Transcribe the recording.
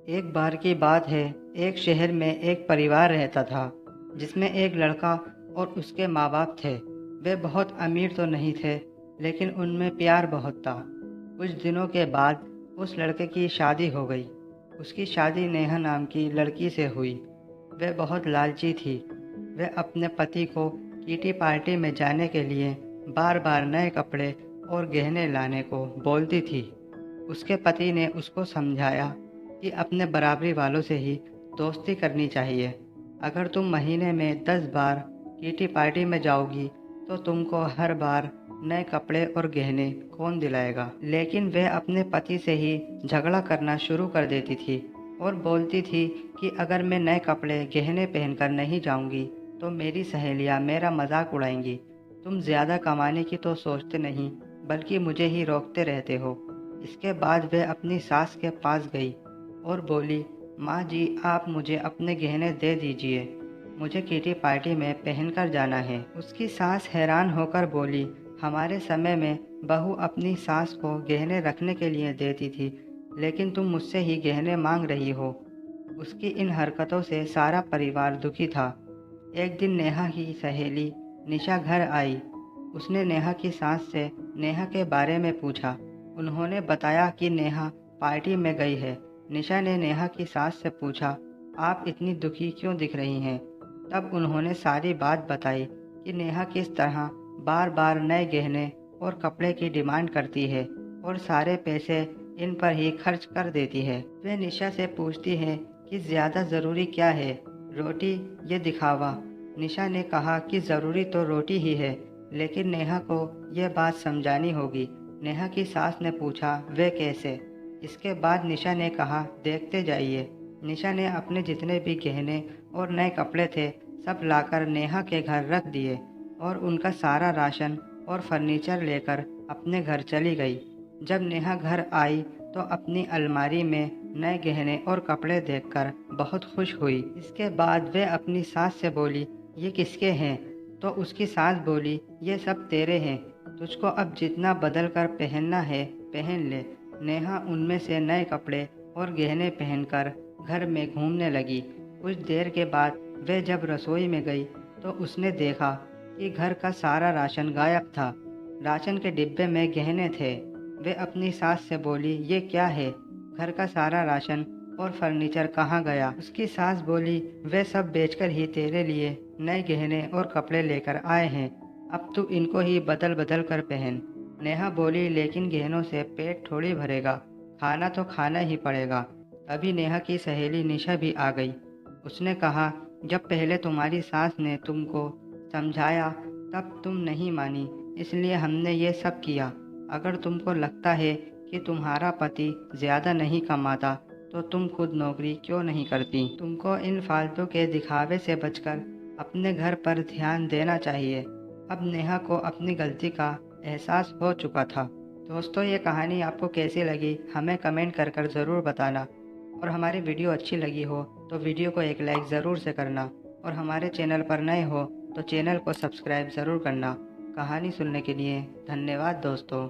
एक बार की बात है, एक शहर में एक परिवार रहता था जिसमें एक लड़का और उसके माँ बाप थे। वे बहुत अमीर तो नहीं थे, लेकिन उनमें प्यार बहुत था। कुछ दिनों के बाद उस लड़के की शादी हो गई। उसकी शादी नेहा नाम की लड़की से हुई। वह बहुत लालची थी। वह अपने पति को किटी पार्टी में जाने के लिए बार बार नए कपड़े और गहने लाने को बोलती थी। उसके पति ने उसको समझाया कि अपने बराबरी वालों से ही दोस्ती करनी चाहिए। अगर तुम महीने में 10 बार किटी पार्टी में जाओगी तो तुमको हर बार नए कपड़े और गहने कौन दिलाएगा। लेकिन वह अपने पति से ही झगड़ा करना शुरू कर देती थी और बोलती थी कि अगर मैं नए कपड़े गहने पहनकर नहीं जाऊंगी तो मेरी सहेलियां मेरा मजाक उड़ाएंगी। तुम ज़्यादा कमाने की तो सोचते नहीं, बल्कि मुझे ही रोकते रहते हो। इसके बाद वह अपनी सास के पास गई और बोली, माँ जी, आप मुझे अपने गहने दे दीजिए, मुझे किटी पार्टी में पहनकर जाना है। उसकी सास हैरान होकर बोली, हमारे समय में बहू अपनी सास को गहने रखने के लिए देती थी, लेकिन तुम मुझसे ही गहने मांग रही हो। उसकी इन हरकतों से सारा परिवार दुखी था। एक दिन नेहा की सहेली निशा घर आई। उसने नेहा की सास से नेहा के बारे में पूछा। उन्होंने बताया कि नेहा पार्टी में गई है। निशा ने नेहा की सास से पूछा, आप इतनी दुखी क्यों दिख रही हैं? तब उन्होंने सारी बात बताई कि नेहा किस तरह बार बार नए गहने और कपड़े की डिमांड करती है और सारे पैसे इन पर ही खर्च कर देती है। वे निशा से पूछती है कि ज़्यादा ज़रूरी क्या है, रोटी ये दिखावा। निशा ने कहा कि ज़रूरी तो रोटी ही है, लेकिन नेहा को यह बात समझानी होगी। नेहा की सास ने पूछा, वे कैसे? इसके बाद निशा ने कहा, देखते जाइए। निशा ने अपने जितने भी गहने और नए कपड़े थे सब लाकर नेहा के घर रख दिए और उनका सारा राशन और फर्नीचर लेकर अपने घर चली गई। जब नेहा घर आई तो अपनी अलमारी में नए गहने और कपड़े देखकर बहुत खुश हुई। इसके बाद वे अपनी सास से बोली, ये किसके हैं? तो उसकी सास बोली, ये सब तेरे हैं, तुझको अब जितना बदल कर पहनना है पहन ले। नेहा उनमें से नए कपड़े और गहने पहनकर घर में घूमने लगी। कुछ देर के बाद वे जब रसोई में गई तो उसने देखा कि घर का सारा राशन गायब था। राशन के डिब्बे में गहने थे। वे अपनी सास से बोली, ये क्या है? घर का सारा राशन और फर्नीचर कहाँ गया? उसकी सास बोली, वे सब बेचकर ही तेरे लिए नए गहने और कपड़े लेकर आए हैं, अब तू इनको ही बदल बदल कर पहन। नेहा बोली, लेकिन गहनों से पेट थोड़ी भरेगा, खाना तो खाना ही पड़ेगा। तभी नेहा की सहेली निशा भी आ गई। उसने कहा, जब पहले तुम्हारी सास ने तुमको समझाया तब तुम नहीं मानी, इसलिए हमने ये सब किया। अगर तुमको लगता है कि तुम्हारा पति ज़्यादा नहीं कमाता तो तुम खुद नौकरी क्यों नहीं करती? तुमको इन फालतू के दिखावे से बचकर अपने घर पर ध्यान देना चाहिए। अब नेहा को अपनी गलती का एहसास हो चुका था। दोस्तों, ये कहानी आपको कैसी लगी हमें कमेंट कर कर ज़रूर बताना, और हमारी वीडियो अच्छी लगी हो तो वीडियो को एक लाइक ज़रूर से करना, और हमारे चैनल पर नए हो तो चैनल को सब्सक्राइब ज़रूर करना। कहानी सुनने के लिए धन्यवाद दोस्तों।